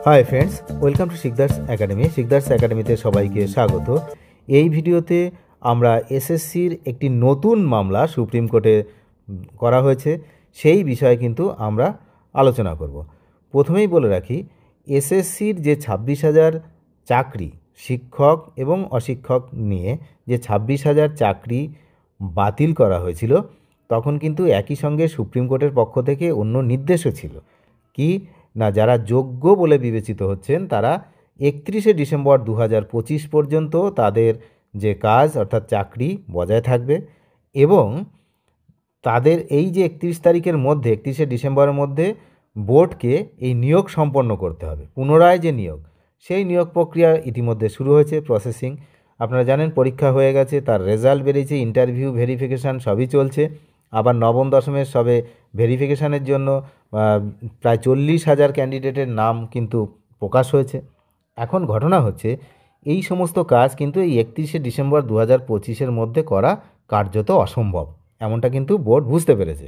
Hi friends, welcome to Sikdar's academy. Sikdar's একাডেমিতে সবাইকে স্বাগত। এই ভিডিওতে আমরা এসএসসির একটি নতুন মামলা সুপ্রিম কোর্টে করা হয়েছে, সেই বিষয়ে কিন্তু আমরা আলোচনা করব। প্রথমেই বলে রাখি, এসএসসির যে 26,000 চাকরি, শিক্ষক এবং অশিক্ষক নিয়ে যে 26,000 চাকরি বাতিল করা হয়েছিল, তখন কিন্তু একই সঙ্গে সুপ্রিম কোর্টের পক্ষ থেকে অন্য নির্দেশও ছিল কি না, যারা যোগ্য বলে বিবেচিত হচ্ছেন তারা 31শে ডিসেম্বর 2025 পর্যন্ত তাদের যে কাজ অর্থাৎ চাকরি বজায় থাকবে এবং তাদের এই যে 31 তারিখের মধ্যে 31শে ডিসেম্বরের মধ্যে বোর্ডকে এই নিয়োগ সম্পন্ন করতে হবে। পুনরায় যে নিয়োগ, সেই নিয়োগ প্রক্রিয়া ইতিমধ্যে শুরু হয়েছে, প্রসেসিং। আপনারা জানেন পরীক্ষা হয়ে গেছে, তার রেজাল্ট বেরিয়েছে, ইন্টারভিউ ভেরিফিকেশান সবই চলছে। আবার নবম দশমের সবে ভেরিফিকেশানের জন্য প্রায় 40,000 ক্যান্ডিডেটের নাম কিন্তু প্রকাশ হয়েছে। এখন ঘটনা হচ্ছে এই সমস্ত কাজ কিন্তু এই 31শে ডিসেম্বর 2025-এর মধ্যে করা কার্যত অসম্ভব, এমনটা কিন্তু বোর্ড বুঝতে পেরেছে।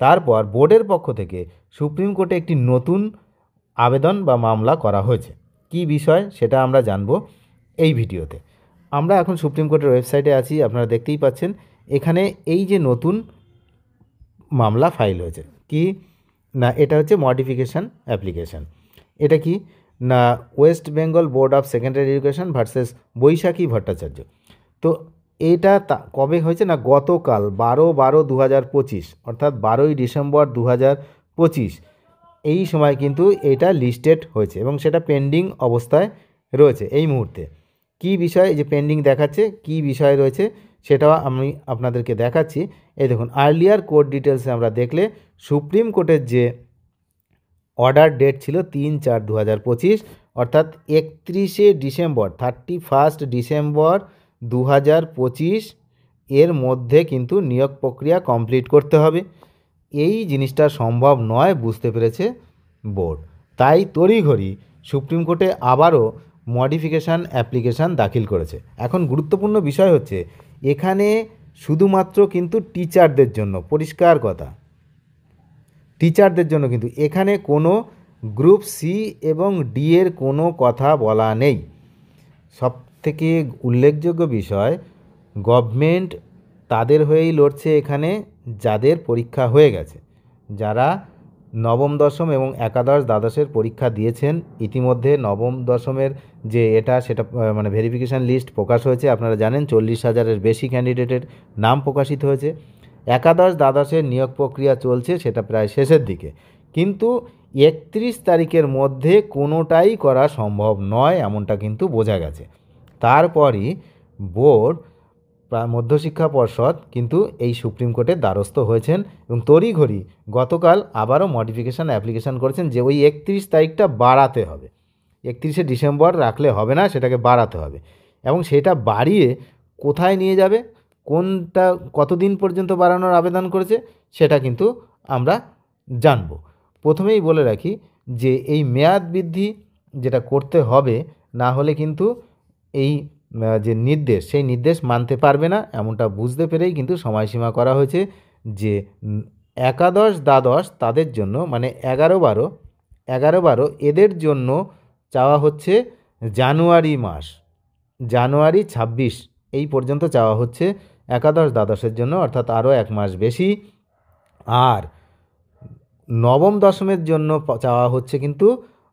তারপর বোর্ডের পক্ষ থেকে সুপ্রিম কোর্টে একটি নতুন আবেদন বা মামলা করা হয়েছে। কি বিষয় সেটা আমরা জানব এই ভিডিওতে। আমরা এখন সুপ্রিম কোর্টের ওয়েবসাইটে আছি, আপনারা দেখতেই পাচ্ছেন। এখানে এই যে নতুন মামলা ফাইল হয়েছে, কি না, এটা হচ্ছে মডিফিকেশান অ্যাপ্লিকেশান। এটা কি না, West Bengal board of secondary education versus Baishakhi Bhattacharya. তো এটা কবে হয়েছে না, গতকাল 12/12/2025 অর্থাৎ 12ই ডিসেম্বর 2025 এই সময় কিন্তু এটা লিস্টেড হয়েছে এবং সেটা পেন্ডিং অবস্থায় রয়েছে এই মুহূর্তে। কি বিষয় যে পেন্ডিং দেখাচ্ছে, কি বিষয় রয়েছে সেটাও আমি আপনাদেরকে দেখাচ্ছি। এই দেখুন, আর্লিয়ার কোর্ট ডিটেলসে আমরা দেখলে সুপ্রিম কোর্টের যে অর্ডার ডেট ছিল 3/4/2025 অর্থাৎ 31শে ডিসেম্বর 31 ডিসেম্বর 2025 এর মধ্যে কিন্তু নিয়োগ প্রক্রিয়া কমপ্লিট করতে হবে। এই জিনিসটা সম্ভব নয় বুঝতে পেরেছে বোর্ড, তাই তড়িঘড়ি সুপ্রিম কোর্টে আবারও মডিফিকেশান অ্যাপ্লিকেশান দাখিল করেছে। এখন গুরুত্বপূর্ণ বিষয় হচ্ছে এখানে শুধুমাত্র কিন্তু টিচারদের জন্য, পরিষ্কার কথা, টিচারদের জন্য কিন্তু এখানে কোনো গ্রুপ সি এবং ডি এর কোনো কথা বলা নেই। সবথেকে উল্লেখযোগ্য বিষয়, গভর্নমেন্ট তাদের হয়েই লড়ছে এখানে যাদের পরীক্ষা হয়ে গেছে, যারা নবম দশম এবং একাদশ দ্বাদশের পরীক্ষা দিয়েছেন। ইতিমধ্যে নবম দশমের যে সেটা মানে ভেরিফিকেশান লিস্ট প্রকাশ হয়েছে, আপনারা জানেন 40,000-এর বেশি ক্যান্ডিডেটের নাম প্রকাশিত হয়েছে। একাদশ দ্বাদশের নিয়োগ প্রক্রিয়া চলছে, সেটা প্রায় শেষের দিকে, কিন্তু 31 তারিখের মধ্যে কোনোটাই করা সম্ভব নয় এমনটা কিন্তু বোঝা গেছে। তারপরই বোর্ড মধ্যশিক্ষা পর্ষদ কিন্তু এই সুপ্রিম কোর্টের দ্বারস্থ হয়েছেন এবং তড়িঘড়ি গতকাল আবারও মডিফিকেশান অ্যাপ্লিকেশান করেছেন যে ওই 31 তারিখটা বাড়াতে হবে। 31শে ডিসেম্বর রাখলে হবে না, সেটাকে বাড়াতে হবে এবং সেটা বাড়িয়ে কোথায় নিয়ে যাবে, কোনটা কতদিন পর্যন্ত বাড়ানোর আবেদন করেছে সেটা কিন্তু আমরা জানব। প্রথমেই বলে রাখি যে এই মেয়াদ বৃদ্ধি যেটা করতে হবে, না হলে কিন্তু এই যে নির্দেশ, সেই নির্দেশ মানতে পারবে না, এমনটা বুঝতে পেরেই কিন্তু সময়সীমা করা হয়েছে যে একাদশ দ্বাদশ তাদের জন্য, মানে 11-12 এদের জন্য চাওয়া হচ্ছে জানুয়ারি 26 এই পর্যন্ত চাওয়া হচ্ছে একাদশ দ্বাদশের জন্য, অর্থাৎ আরও 1 মাস বেশি। আর নবম দশমের জন্য চাওয়া হচ্ছে কিন্তু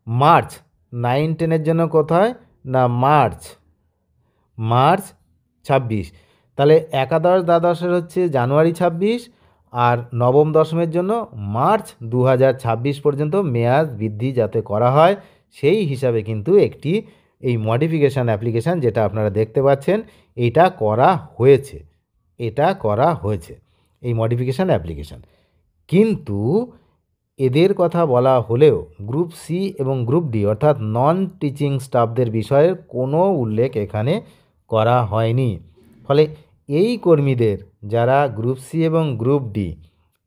মার্চ 9-10-এর জন্য কোথায় না মার্চ 26। তাহলে একাদশ দ্বাদশের হচ্ছে জানুয়ারি 26 আর নবম দশমের জন্য মার্চ 2026 পর্যন্ত মেয়াদ বৃদ্ধি যাতে করা হয়, সেই হিসাবে কিন্তু একটি এই মডিফিকেশান অ্যাপ্লিকেশান যেটা আপনারা দেখতে পাচ্ছেন এটা করা হয়েছে এই মডিফিকেশান অ্যাপ্লিকেশান। কিন্তু এদের কথা বলা হলেও গ্রুপ সি এবং গ্রুপ ডি অর্থাৎ নন টিচিং স্টাফদের বিষয়ে কোনো উল্লেখ এখানে করা হয়নি। ফলে এই কর্মীদের যারা গ্রুপ সি এবং গ্রুপ ডি,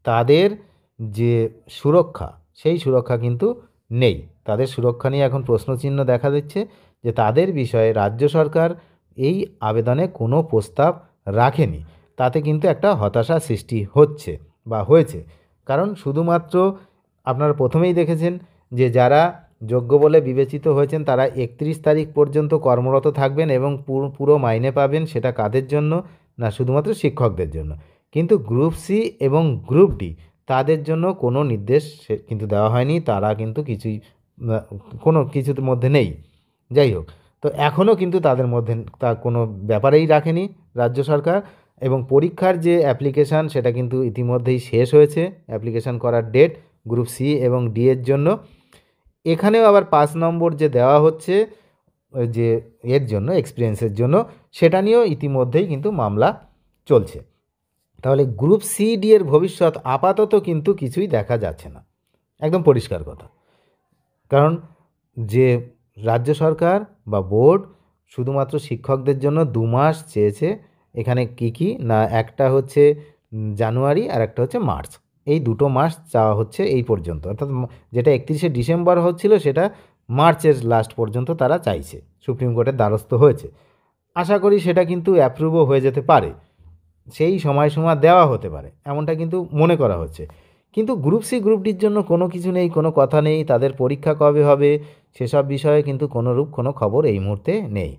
তাদের যে সুরক্ষা, সেই সুরক্ষা কিন্তু নেই। তাদের সুরক্ষা নিয়ে এখন প্রশ্নচিহ্ন দেখা দিচ্ছে যে তাদের বিষয়ে রাজ্য সরকার এই আবেদনে কোনো প্রস্তাব রাখেনি। তাতে কিন্তু একটা হতাশা সৃষ্টি হয়েছে। কারণ শুধুমাত্র আপনারা প্রথমেই দেখেছেন যে যারা যোগ্য বলে বিবেচিত হয়েছেন তারা 31 তারিখ পর্যন্ত কর্মরত থাকবেন এবং পুরো মাইনে পাবেন। সেটা কাদের জন্য? না, শুধুমাত্র শিক্ষকদের জন্য। কিন্তু গ্রুপ সি এবং গ্রুপ ডি তাদের জন্য কোনো নির্দেশ কিন্তু দেওয়া হয়নি, তারা কিন্তু কিছুই কোনো কিছুর মধ্যে নেই। যাই হোক, তো এখনও কিন্তু তাদের মধ্যে তা কোনো ব্যাপারেই রাখেনি রাজ্য সরকার, এবং পরীক্ষার যে অ্যাপ্লিকেশান সেটা কিন্তু ইতিমধ্যেই শেষ হয়েছে, অ্যাপ্লিকেশান করার ডেট গ্রুপ সি এবং ডি এর জন্য। এখানেও আবার 5 নম্বর যে দেওয়া হচ্ছে যে এর জন্য এক্সপিরিয়েন্সের জন্য, সেটা নিয়েও ইতিমধ্যেই কিন্তু মামলা চলছে। তাহলে গ্রুপ সি ডি এর ভবিষ্যৎ আপাতত কিন্তু কিছুই দেখা যাচ্ছে না, একদম পরিষ্কার কথা। কারণ যে রাজ্য সরকার বা বোর্ড শুধুমাত্র শিক্ষকদের জন্য 2 মাস চেয়েছে। এখানে কি না, একটা হচ্ছে জানুয়ারি আর একটা হচ্ছে মার্চ, এই দুটো মাস চাওয়া হচ্ছে এই পর্যন্ত। অর্থাৎ যেটা 31শে ডিসেম্বর হচ্ছিল সেটা মার্চের লাস্ট পর্যন্ত তারা চাইছে, সুপ্রিম কোর্টের দ্বারস্থ হয়েছে। আশা করি সেটা কিন্তু অ্যাপ্রুভও হয়ে যেতে পারে, সেই সময়সীমা দেওয়া হতে পারে, এমনটা কিন্তু মনে করা হচ্ছে। কিন্তু গ্রুপ সি গ্রুপ ডির জন্য কোনো কিছু নেই, কোনো কথা নেই, তাদের পরীক্ষা কবে হবে সেসব বিষয়ে কিন্তু কোনোরূপ কোনো খবর এই মুহূর্তে নেই।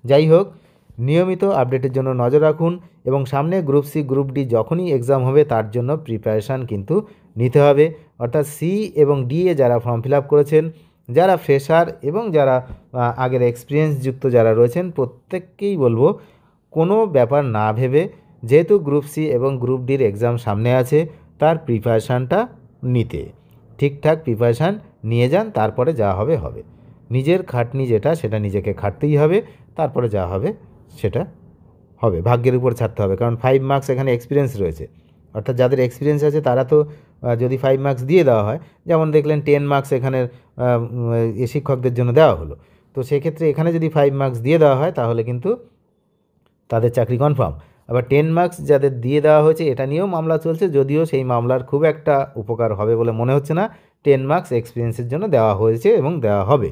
যাই হোক, নিয়মিত আপডেটের জন্য নজর রাখুন, এবং সামনে গ্রুপ সি গ্রুপ ডি যখনই এক্সাম হবে তার জন্য প্রিপারেশান কিন্তু নিতে হবে। অর্থাৎ সি এবং ডি এ যারা ফর্ম ফিল আপ করেছেন, যারা ফ্রেশার এবং যারা আগের এক্সপিরিয়েন্সযুক্ত যারা রয়েছেন, প্রত্যেককেই বলবো কোনো ব্যাপার না ভেবে, যেহেতু গ্রুপ সি এবং গ্রুপ ডির এক্সাম সামনে আছে, তার প্রিপারেশানটা নিতে ঠিকঠাক প্রিপারেশান নিয়ে যান, তারপরে যা হবে হবে। নিজের খাটনি যেটা সেটা নিজেকে খাটতেই হবে, তারপরে যা হবে সেটা হবে, ভাগ্যের উপর ছাড়তে হবে। কারণ 5 মার্কস এখানে এক্সপিরিয়েন্স রয়েছে, অর্থাৎ যাদের এক্সপিরিয়েন্স আছে তারা তো যদি 5 মার্কস দিয়ে দেওয়া হয়, যেমন দেখলেন 10 মার্কস এখানের শিক্ষকদের জন্য দেওয়া হলো, তো সেক্ষেত্রে এখানে যদি 5 মার্কস দিয়ে দেওয়া হয় তাহলে কিন্তু তাদের চাকরি কনফার্ম। আবার 10 মার্কস যাদের দিয়ে দেওয়া হয়েছে এটা নিয়েও মামলা চলছে, যদিও সেই মামলার খুব একটা উপকার হবে বলে মনে হচ্ছে না। 10 মার্কস এক্সপিরিয়েন্সের জন্য দেওয়া হয়েছে এবং দেওয়া হবে,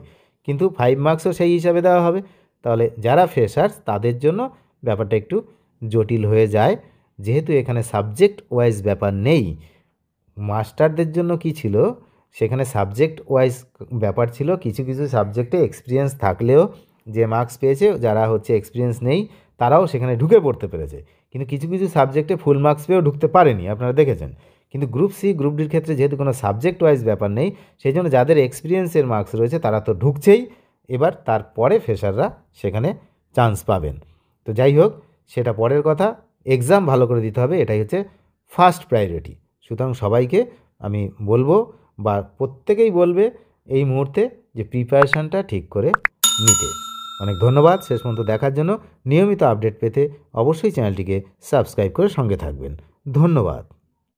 কিন্তু 5 মার্কসও সেই হিসাবে দেওয়া হবে। তাহলে যারা ফ্রেশার্স তাদের জন্য ব্যাপারটা একটু জটিল হয়ে যায়, যেহেতু এখানে সাবজেক্ট ওয়াইজ ব্যাপার নেই। মাস্টারদের জন্য কি ছিল, সেখানে সাবজেক্ট ওয়াইজ ব্যাপার ছিল, কিছু কিছু সাবজেক্টে এক্সপিরিয়েন্স থাকলেও যে মার্কস পেয়েছে, যারা হচ্ছে এক্সপিরিয়েন্স নেই তারাও সেখানে ঢুকে পড়তে পেরেছে, কিন্তু কিছু কিছু সাবজেক্টে ফুল মার্কস পেয়েও ঢুকতে পারেনি, আপনারা দেখেছেন। কিন্তু গ্রুপ সি গ্রুপ ডির ক্ষেত্রে যেহেতু কোনো সাবজেক্ট ওয়াইজ ব্যাপার নেই, সেই জন্য যাদের এক্সপিরিয়েন্সের মার্কস রয়েছে তারা তো ঢুকছেই, এবার তারপরে ফ্রেশাররা সেখানে চান্স পাবেন। তো যাই হোক, সেটা পরের কথা, এক্সাম ভালো করে দিতে হবে, এটাই হচ্ছে ফার্স্ট প্রায়োরিটি। সুতরাং সবাইকে আমি বলবো, বা প্রত্যেকেই বলবে এই মুহূর্তে, যে প্রিপারেশানটা ঠিক করে নিতে। অনেক ধন্যবাদ শেষ পর্যন্ত দেখার জন্য। নিয়মিত আপডেট পেতে অবশ্যই চ্যানেলটিকে সাবস্ক্রাইব করে সঙ্গে থাকবেন। ধন্যবাদ।